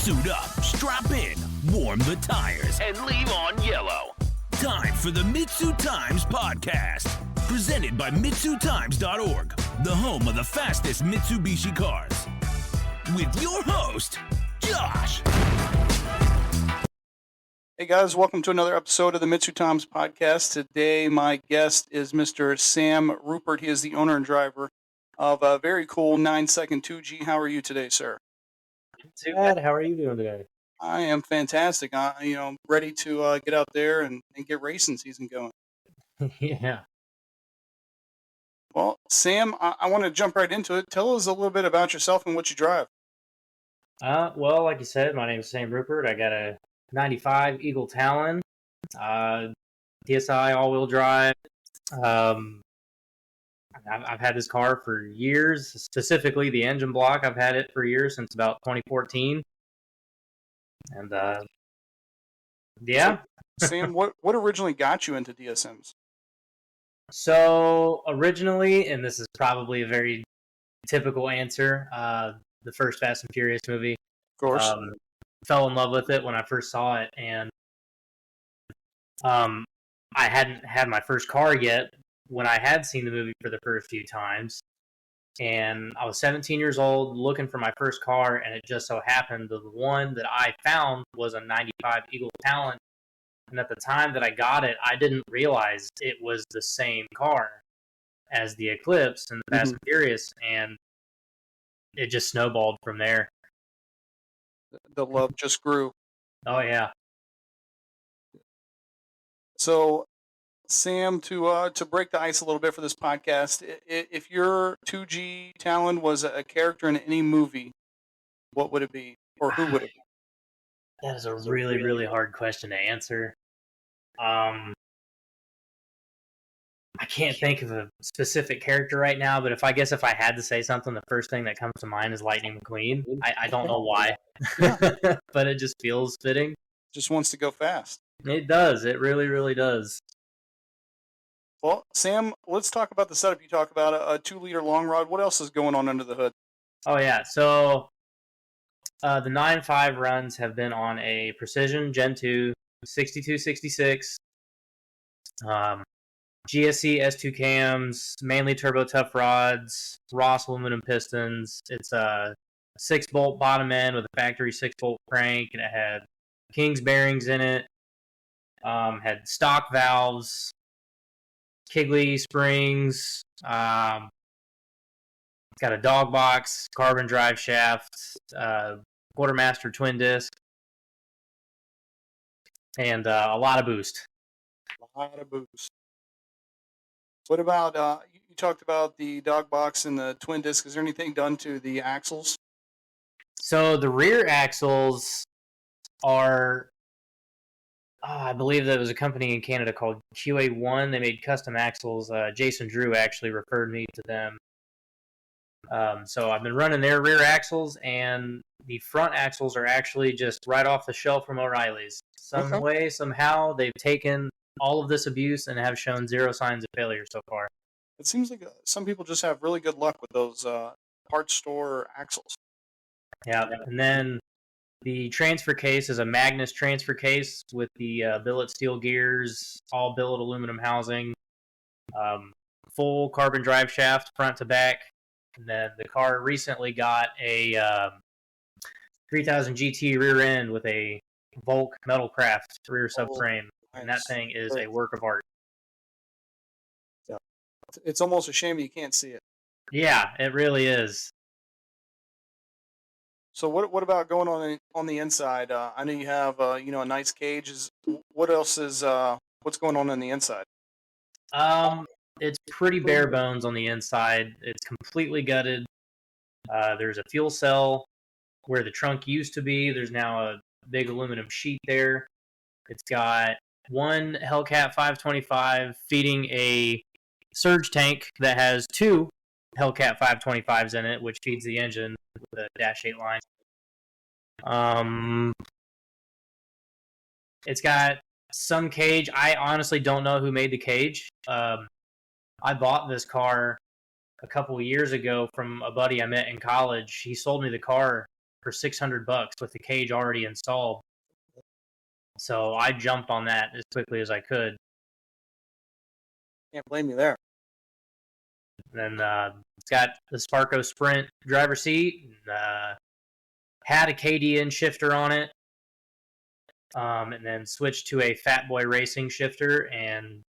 Suit up, strap in, warm the tires, and leave on yellow. Time for the MitsuTimes podcast, presented by MitsuTimes.org, the home of the fastest Mitsubishi cars. With your host, Josh. Hey guys, welcome to another episode of the MitsuTimes podcast. Today my guest is Mr. Sam Rupert. He is the owner and driver of a very cool 9-second 2G. How are you today, sir? Too bad. How are you doing today? I am fantastic. Ready to get out there and get racing season going. Yeah. Well, Sam, I want to jump right into it. Tell us a little bit about yourself and what you drive. Well, like you said, my name is Sam Rupert. I got a 95 Eagle Talon, TSI all-wheel drive. I've had this car for years, specifically the engine block. I've had it for years, since about 2014. And, yeah. So, Sam, what originally got you into DSMs? So, originally, and this is probably a very typical answer, the first Fast and Furious movie. Of course. Fell in love with it when I first saw it, and I hadn't had my first car yet when I had seen the movie for the first few times. And I was 17 years old looking for my first car, and it just so happened that the one that I found was a 95 Eagle Talon. And at the time that I got it, I didn't realize it was the same car as the Eclipse and the Fast and Furious, and it just snowballed from there. The love just grew. Oh, yeah. So, Sam, to break the ice a little bit for this podcast, if your 2G Talon was a character in any movie, what would it be, or who would it be? That is a really, really hard question to answer. I can't think of a specific character right now, but if I had to say something, the first thing that comes to mind is Lightning McQueen. I don't know why, but it just feels fitting. Just wants to go fast. It does. It really, really does. Well, Sam, let's talk about the setup. You talk about a 2-liter long rod. What else is going on under the hood? Oh, yeah. So the 9.5 runs have been on a Precision Gen 2 6266. GSC S2 cams, mainly turbo tough rods, Ross aluminum pistons. It's a 6-bolt bottom end with a factory 6-bolt crank, and it had King's bearings in it. Had stock valves, Kigley springs. Got a dog box, carbon drive shaft, quartermaster twin disc, and a lot of boost. A lot of boost. What about, you talked about the dog box and the twin disc. Is there anything done to the axles? So the rear axles are, I believe there was a company in Canada called QA1. They made custom axles. Jason Drew actually referred me to them. So I've been running their rear axles, and the front axles are actually just right off the shelf from O'Reilly's. Some way, somehow, they've taken all of this abuse and have shown zero signs of failure so far. It seems like some people just have really good luck with those parts store axles. Yeah, and then the transfer case is a Magnus transfer case with the billet steel gears, all billet aluminum housing, full carbon drive shaft front to back. And then the car recently got a 3000 GT rear end with a Volk Metalcraft rear subframe. And that thing is a work of art. Yeah. It's almost a shame you can't see it. Yeah, it really is. So what about going on the inside? I know you have a nice cage. What else is what's going on the inside? It's pretty bare bones on the inside. It's completely gutted. There's a fuel cell where the trunk used to be. There's now a big aluminum sheet there. It's got one Hellcat 525 feeding a surge tank that has two Hellcat 525s in it, which feeds the engine with the Dash 8 line. It's got some cage. I honestly don't know who made the cage. I bought this car a couple of years ago from a buddy I met in college. He sold me the car for $600 with the cage already installed. So I jumped on that as quickly as I could. Can't blame you there. And it's got the Sparco Sprint driver seat, and, had a KDN shifter on it, and then switched to a Fat Boy Racing shifter, and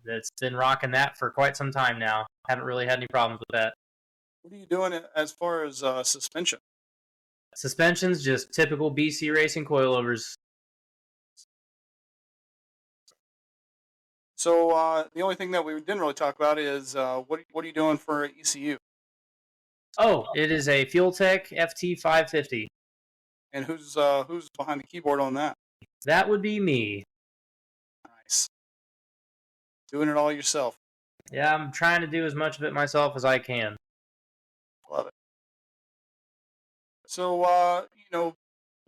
that's been rocking that for quite some time now. Haven't really had any problems with that. What are you doing as far as suspension? Suspension's just typical BC Racing coilovers. So the only thing that we didn't really talk about is what are you doing for ECU? Oh, it is a FuelTech FT550. And who's behind the keyboard on that? That would be me. Nice. Doing it all yourself. Yeah, I'm trying to do as much of it myself as I can. Love it. So,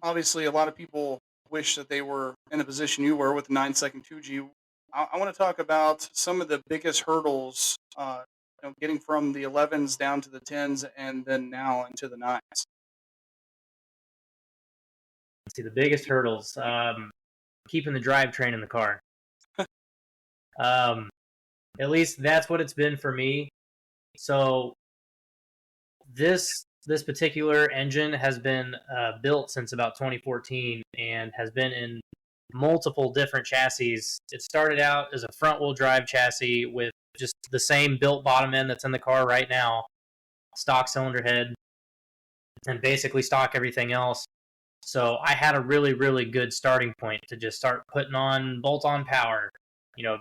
obviously a lot of people wish that they were in the position you were with the 9-second 2G. I want to talk about some of the biggest hurdles, getting from the 11s down to the 10s and then now into the 9s. Let's see, the biggest hurdles. Keeping the drivetrain in the car. At least that's what it's been for me. So this particular engine has been built since about 2014 and has been in multiple different chassis. It started out as a front-wheel drive chassis with just the same built bottom end that's in the car right now, stock cylinder head, and basically stock everything else. So I had a really, really good starting point to just start putting on bolt-on power,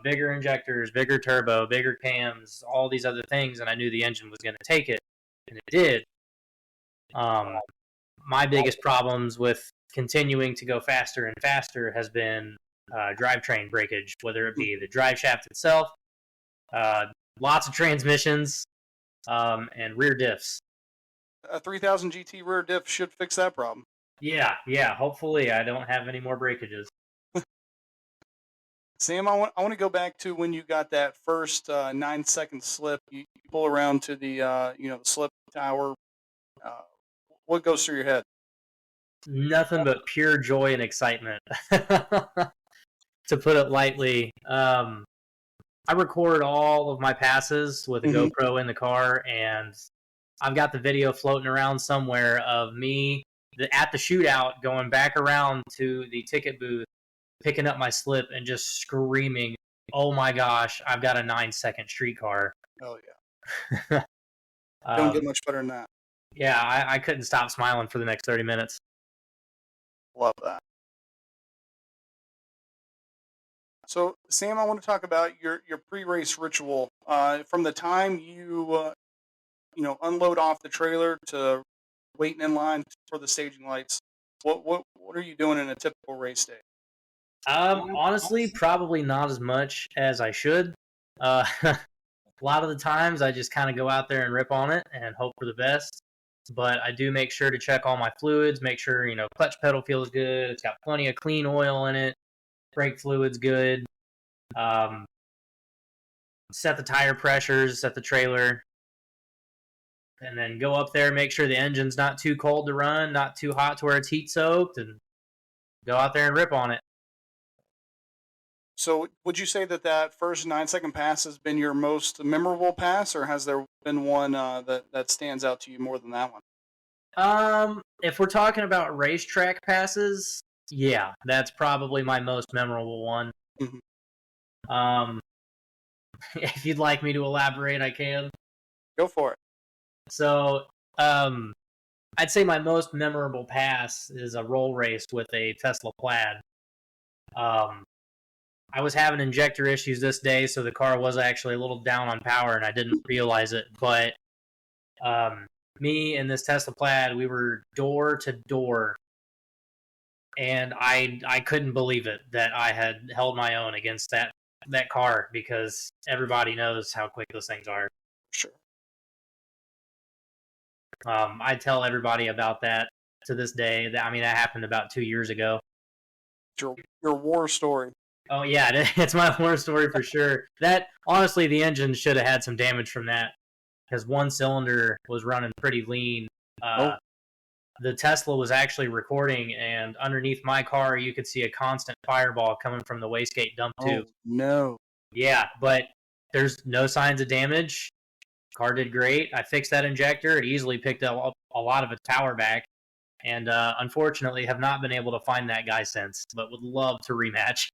bigger injectors, bigger turbo, bigger cams, all these other things, and I knew the engine was going to take it, and it did. My biggest problems with continuing to go faster and faster has been drivetrain breakage, whether it be the drive shaft itself, lots of transmissions, and rear diffs. A 3000 GT rear diff should fix that problem. Yeah. Hopefully I don't have any more breakages. Sam, I want to go back to when you got that first 9-second slip. You pull around to the the slip tower. What goes through your head? Nothing but pure joy and excitement, to put it lightly. I record all of my passes with a GoPro in the car, and I've got the video floating around somewhere of me at the shootout going back around to the ticket booth, picking up my slip and just screaming, "Oh my gosh, I've got a 9-second street car." Oh yeah. Don't get much better than that. Yeah, I couldn't stop smiling for the next 30 minutes. Love that. So, Sam, I want to talk about your pre-race ritual. From the time you unload off the trailer to waiting in line for the staging lights. What are you doing in a typical race day? Honestly, probably not as much as I should. A lot of the times I just kind of go out there and rip on it and hope for the best. But I do make sure to check all my fluids, make sure, clutch pedal feels good, it's got plenty of clean oil in it, brake fluid's good, set the tire pressures, set the trailer, and then go up there, make sure the engine's not too cold to run, not too hot to where it's heat soaked, and go out there and rip on it. So would you say that first 9-second pass has been your most memorable pass, or has there been one that stands out to you more than that one? If we're talking about racetrack passes, yeah, that's probably my most memorable one. Mm-hmm. If you'd like me to elaborate, I can. Go for it. So, I'd say my most memorable pass is a roll race with a Tesla Plaid. I was having injector issues this day, so the car was actually a little down on power, and I didn't realize it. But me and this Tesla Plaid, we were door to door, and I couldn't believe it that I had held my own against that car, because everybody knows how quick those things are. Sure. I tell everybody about that to this day. That happened about 2 years ago. Your war story. Oh yeah, it's my war story for sure. That, honestly, the engine should have had some damage from that, because one cylinder was running pretty lean. the Tesla was actually recording, and underneath my car, you could see a constant fireball coming from the wastegate dump tube. Oh, no. Yeah, but there's no signs of damage. Car did great. I fixed that injector. It easily picked up a lot of its power back. And unfortunately, have not been able to find that guy since, but would love to rematch.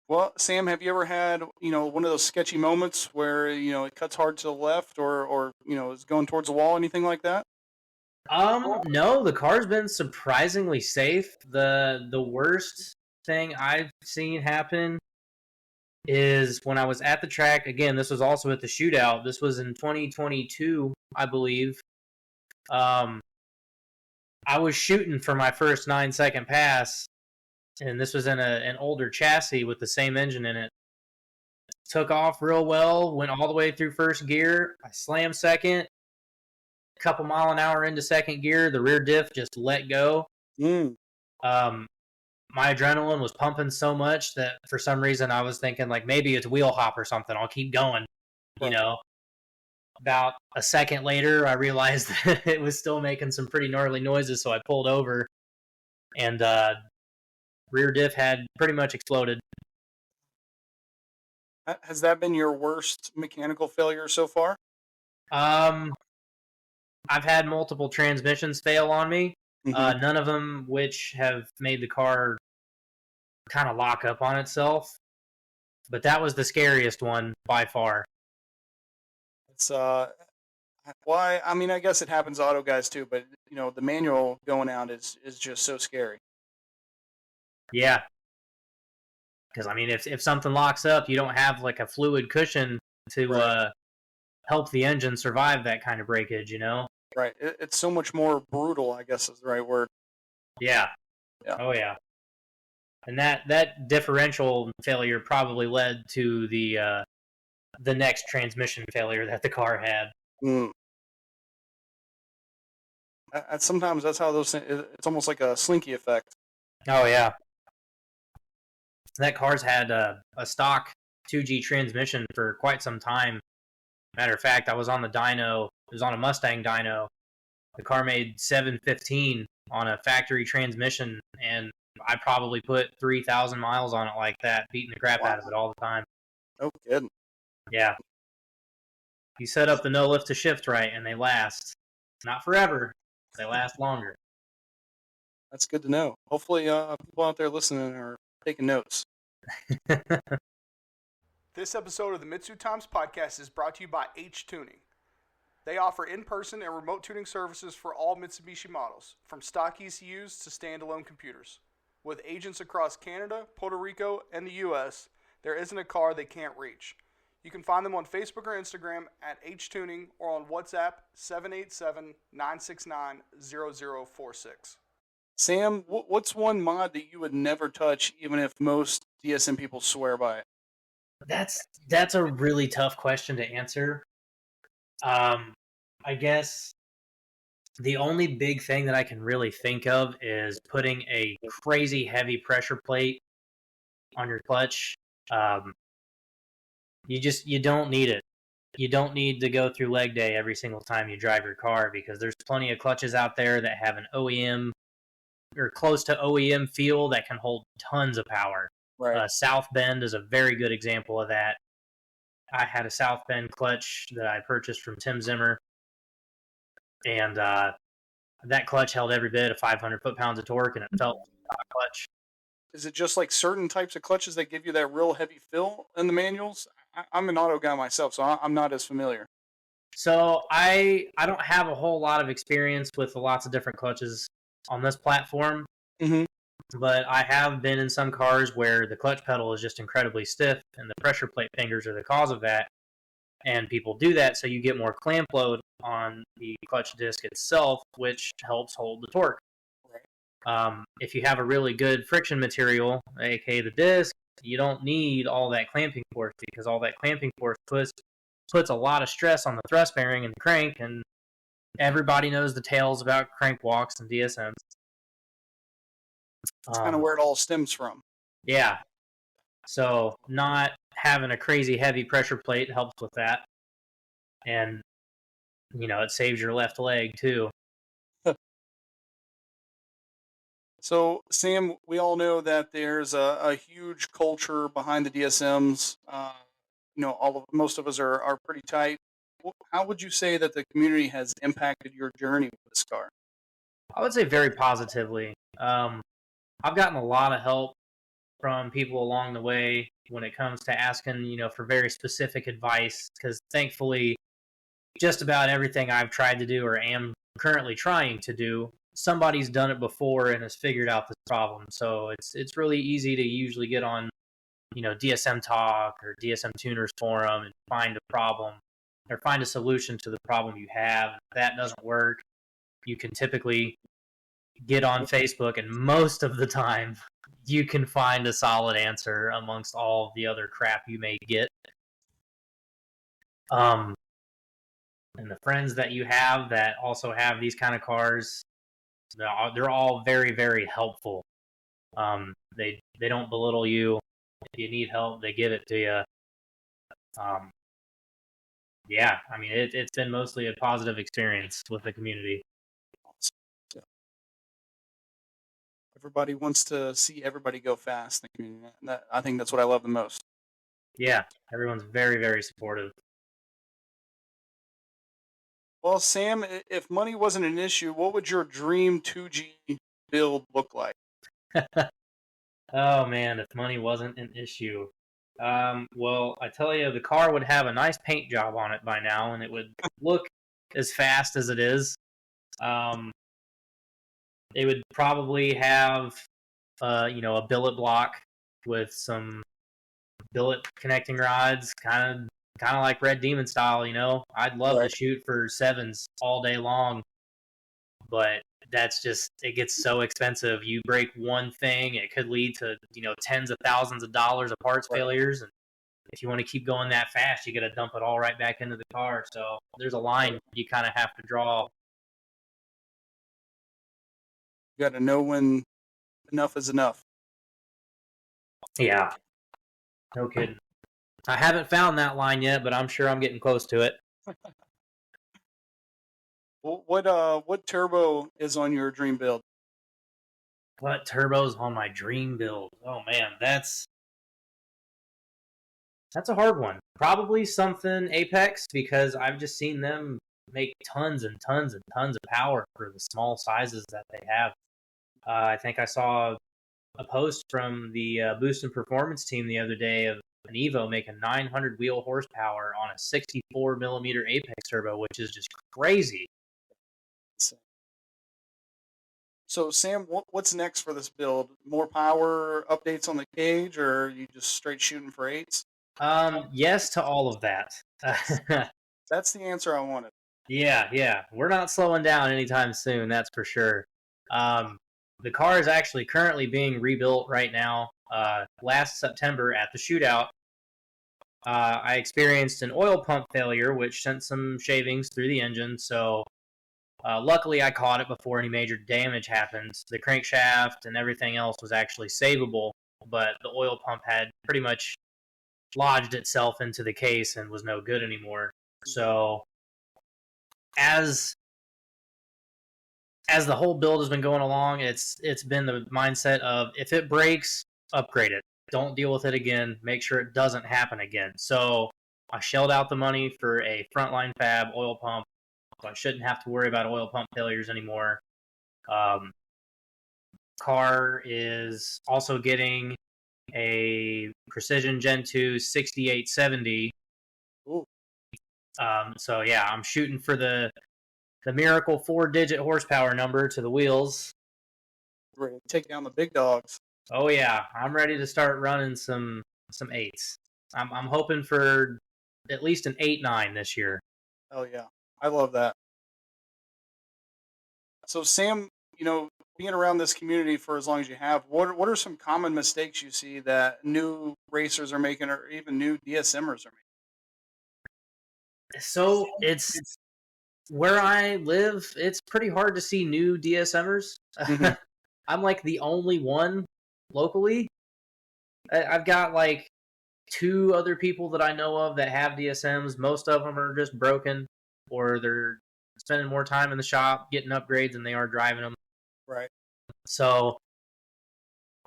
Well, Sam, have you ever had, one of those sketchy moments where, it cuts hard to the left or is going towards the wall, anything like that? No, the car's been surprisingly safe. The worst thing I've seen happen is when I was at the track. Again, this was also at the shootout. This was in 2022, I believe. I was shooting for my first 9-second pass, and this was in an older chassis with the same engine in it. Took off real well, went all the way through first gear. I slammed second. A couple mile an hour into second gear, the rear diff just let go. My adrenaline was pumping so much that for some reason I was thinking like maybe it's wheel hop or something. I'll keep going, About a second later, I realized that it was still making some pretty gnarly noises, so I pulled over, and rear diff had pretty much exploded. Has that been your worst mechanical failure so far? I've had multiple transmissions fail on me. Mm-hmm. None of them which have made the car kind of lock up on itself. But that was the scariest one by far. It's why I mean I guess it happens to auto guys too, but the manual going out is just so scary. Yeah. Because I mean if something locks up, you don't have like a fluid cushion to help the engine survive that kind of breakage, Right. It's so much more brutal, I guess is the right word. Yeah. Oh yeah. And that differential failure probably led to the next transmission failure that the car had. Sometimes that's how those things, it's almost like a slinky effect. Oh yeah. That car's had a stock 2G transmission for quite some time. Matter of fact, I was on the dyno. It was on a Mustang dyno. The car made 715 on a factory transmission, and I probably put 3,000 miles on it like that, beating the crap out of it all the time. No kidding. Yeah. You set up the no lift to shift right, and they last. Not forever. They last longer. That's good to know. Hopefully, people out there listening are taking notes. This episode of the MitsuTimes podcast is brought to you by H Tuning. They offer in-person and remote tuning services for all Mitsubishi models, from stock ECUs to standalone computers. With agents across Canada, Puerto Rico, and the U.S., there isn't a car they can't reach. You can find them on Facebook or Instagram at H-Tuning or on WhatsApp 787-969-0046. Sam, what's one mod that you would never touch even if most DSM people swear by it? That's a really tough question to answer. I guess the only big thing that I can really think of is putting a crazy heavy pressure plate on your clutch. You don't need it. You don't need to go through leg day every single time you drive your car, because there's plenty of clutches out there that have an OEM or close to OEM feel that can hold tons of power. Right. South Bend is a very good example of that. I had a South Bend clutch that I purchased from Tim Zimmer, and that clutch held every bit of 500 foot-pounds of torque, and it felt like a clutch. Is it just like certain types of clutches that give you that real heavy feel in the manuals? I'm an auto guy myself, so I'm not as familiar. So I don't have a whole lot of experience with lots of different clutches on this platform, but I have been in some cars where the clutch pedal is just incredibly stiff, and the pressure plate fingers are the cause of that. And people do that so you get more clamp load on the clutch disc itself, which helps hold the torque. If you have a really good friction material, aka the disc, you don't need all that clamping force, because all that clamping force puts a lot of stress on the thrust bearing and the crank, and everybody knows the tales about crank walks and DSMs. That's kind of where it all stems from. Yeah. So not having a crazy heavy pressure plate helps with that. And it saves your left leg too. So, Sam, we all know that there's a huge culture behind the DSMs. Most of us are pretty tight. How would you say that the community has impacted your journey with this car? I would say very positively. I've gotten a lot of help from people along the way when it comes to asking, for very specific advice, because thankfully, just about everything I've tried to do or am currently trying to do, somebody's done it before and has figured out this problem. So it's really easy to usually get on, DSM Talk or DSM Tuners Forum and find a problem or find a solution to the problem you have. If that doesn't work, you can typically get on Facebook, and most of the time you can find a solid answer amongst all the other crap you may get. And the friends that you have that also have these kind of cars, they're all very, very helpful. They don't belittle you. If you need help, they give it to you. Yeah, I mean, it's been mostly a positive experience with the community. Everybody wants to see everybody go fast in the community. I think that's what I love the most. Yeah, everyone's very, very supportive. Well, Sam, if money wasn't an issue, what would your dream 2G build look like? Oh man, if money wasn't an issue. Well, I tell you, the car would have a nice paint job on it by now, and it would look as fast as it is. It would probably have, a billet block with some billet connecting rods, kind of like Red Demon style. I'd love to shoot for 7s all day long, but it gets so expensive. You break one thing, it could lead to, tens of thousands of dollars of parts failures. And if you want to keep going that fast, you got to dump it all right back into the car. So there's a line you kind of have to draw. You got to know when enough is enough. Yeah. No kidding. I haven't found that line yet, but I'm sure I'm getting close to it. What turbo is on your dream build? What turbo's on my dream build? Oh man, that's a hard one. Probably something Apex, because I've just seen them make tons and tons and tons of power for the small sizes that they have. I think I saw a post from the Boost and Performance team the other day of an Evo making 900 wheel horsepower on a 64 millimeter Apex turbo, which is just crazy. So, Sam, what's next for this build? More power, updates on the cage, or are you just straight shooting for 8s? Yes to all of that. That's the answer I wanted. Yeah. We're not slowing down anytime soon, that's for sure. The car is actually currently being rebuilt right now. Last September at the shootout, I experienced an oil pump failure, which sent some shavings through the engine. So luckily, I caught it before any major damage happened. The crankshaft and everything else was actually savable, but the oil pump had pretty much lodged itself into the case and was no good anymore. So as the whole build has been going along, it's been the mindset of, if it breaks, upgrade it. Don't deal with it again. Make sure it doesn't happen again. So I shelled out the money for a frontline fab oil pump, so I shouldn't have to worry about oil pump failures anymore. Car is also getting a Precision Gen 2 6870. Ooh. So yeah, I'm shooting for the miracle 4-digit horsepower number to the wheels. Ready to take down the big dogs. Oh yeah, I'm ready to start running some 8s. I'm hoping for at least an 8.9 this year. Oh yeah, I love that. So, Sam, being around this community for as long as you have, what are some common mistakes you see that new racers are making, or even new DSMers are making? So it's where I live, it's pretty hard to see new DSMers. Mm-hmm. I'm like the only one locally. I've got like 2 other people that I know of that have DSMs. Most of them are just broken, or they're spending more time in the shop getting upgrades than they are driving them. Right. So,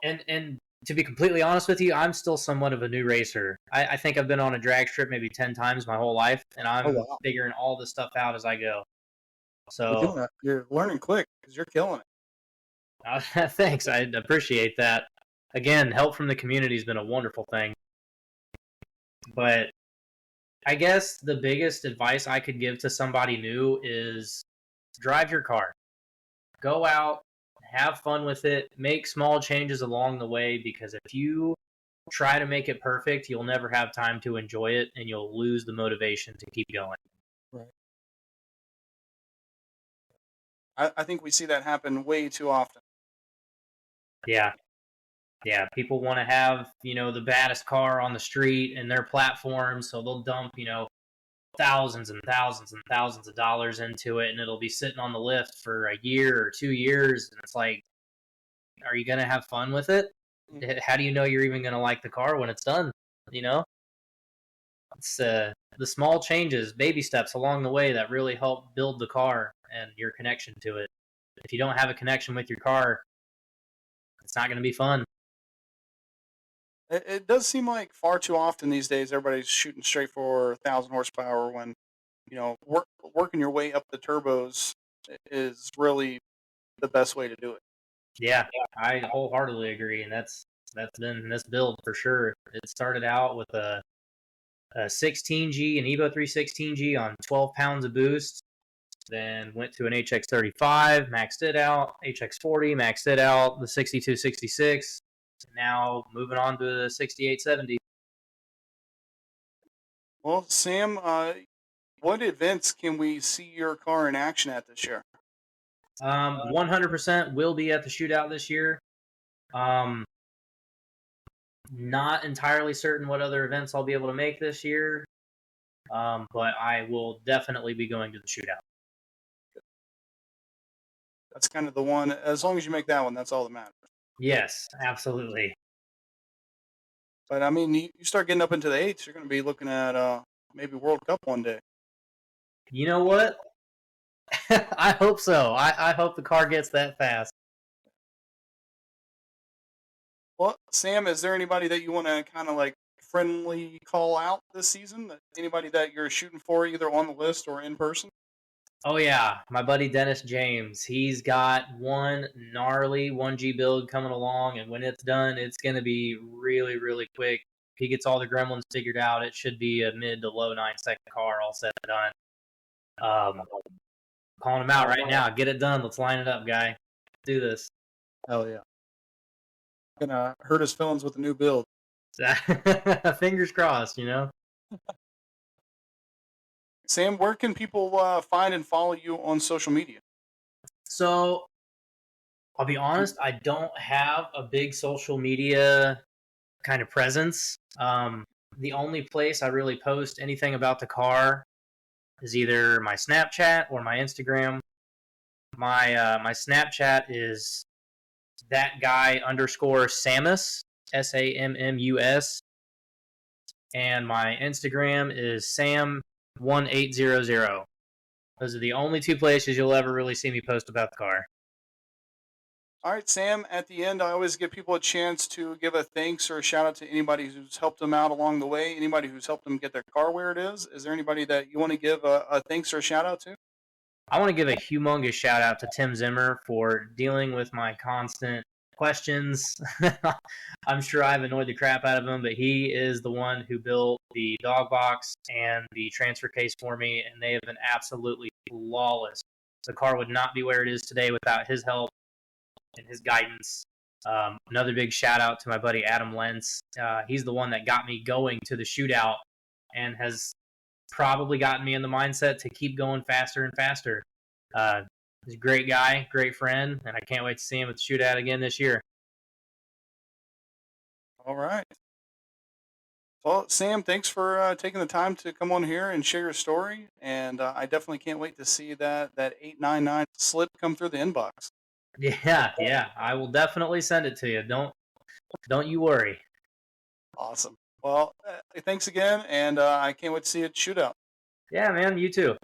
and to be completely honest with you, I'm still somewhat of a new racer. I think I've been on a drag strip maybe 10 times my whole life, and I'm figuring all this stuff out as I go. So you're learning quick because you're killing it. Thanks. I appreciate that. Again, help from the community has been a wonderful thing. But I guess the biggest advice I could give to somebody new is drive your car. Go out, have fun with it, make small changes along the way, because if you try to make it perfect, you'll never have time to enjoy it, and you'll lose the motivation to keep going. Right. I think we see that happen way too often. Yeah. Yeah, people want to have, the baddest car on the street and their platform, so they'll dump, thousands and thousands and thousands of dollars into it, and it'll be sitting on the lift for a year or 2 years, and it's like, are you going to have fun with it? How do you know you're even going to like the car when it's done? It's the small changes, baby steps along the way that really help build the car and your connection to it. If you don't have a connection with your car, it's not going to be fun. It does seem like far too often these days everybody's shooting straight for 1,000 horsepower when, working your way up the turbos is really the best way to do it. Yeah, I wholeheartedly agree, and that's been this build for sure. It started out with a 16G, an Evo 316G on 12 pounds of boost, then went to an HX35, maxed it out, HX40, maxed it out, the 6266, now moving on to the 6870. Well, Sam, what events can we see your car in action at this year? 100% will be at the shootout this year. Not entirely certain what other events I'll be able to make this year, but I will definitely be going to the shootout. That's kind of the one. As long as you make that one, that's all that matters. Yes, absolutely. But I mean, you start getting up into the 8s, you're going to be looking at maybe World Cup one day. You know what? I hope so. I hope the car gets that fast. Well, Sam, is there anybody that you want to kind of like friendly call out this season? Anybody that you're shooting for either on the list or in person? Oh, yeah. My buddy Dennis James. He's got one gnarly 1G build coming along, and when it's done, it's going to be really, really quick. If he gets all the gremlins figured out, it should be a mid to low 9-second car all said and done. Calling him out right now. Get it done. Let's line it up, guy. Do this. Hell yeah. Gonna hurt his feelings with the new build. Fingers crossed, Sam, where can people find and follow you on social media? So, I'll be honest, I don't have a big social media kind of presence. The only place I really post anything about the car is either my Snapchat or my Instagram. My Snapchat is _Samus, SAMMUS, and my Instagram is Sam1800. Those are the only two places you'll ever really see me post about the car. All right, Sam, at the end, I always give people a chance to give a thanks or a shout out to anybody who's helped them out along the way, anybody who's helped them get their car where it is. Is there anybody that you want to give a thanks or a shout out to? I want to give a humongous shout out to Tim Zimmer for dealing with my constant questions. I'm sure I've annoyed the crap out of him, but he is the one who built the dog box and the transfer case for me, and they have been absolutely flawless. The car would not be where it is today without his help and his guidance. Another big shout out to my buddy Adam Lentz. He's the one that got me going to the shootout and has probably gotten me in the mindset to keep going faster and faster. He's a great guy, great friend, and I can't wait to see him at the shootout again this year. All right. Well, Sam, thanks for taking the time to come on here and share your story. And I definitely can't wait to see that 899 slip come through the inbox. Yeah. I will definitely send it to you. Don't you worry. Awesome. Well, thanks again, and I can't wait to see you at shootout. Yeah, man, you too.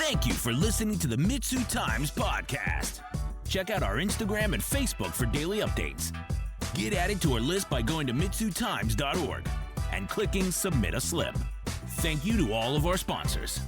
Thank you for listening to the MitsuTimes podcast. Check out our Instagram and Facebook for daily updates. Get added to our list by going to MitsuTimes.org and clicking Submit a Slip. Thank you to all of our sponsors.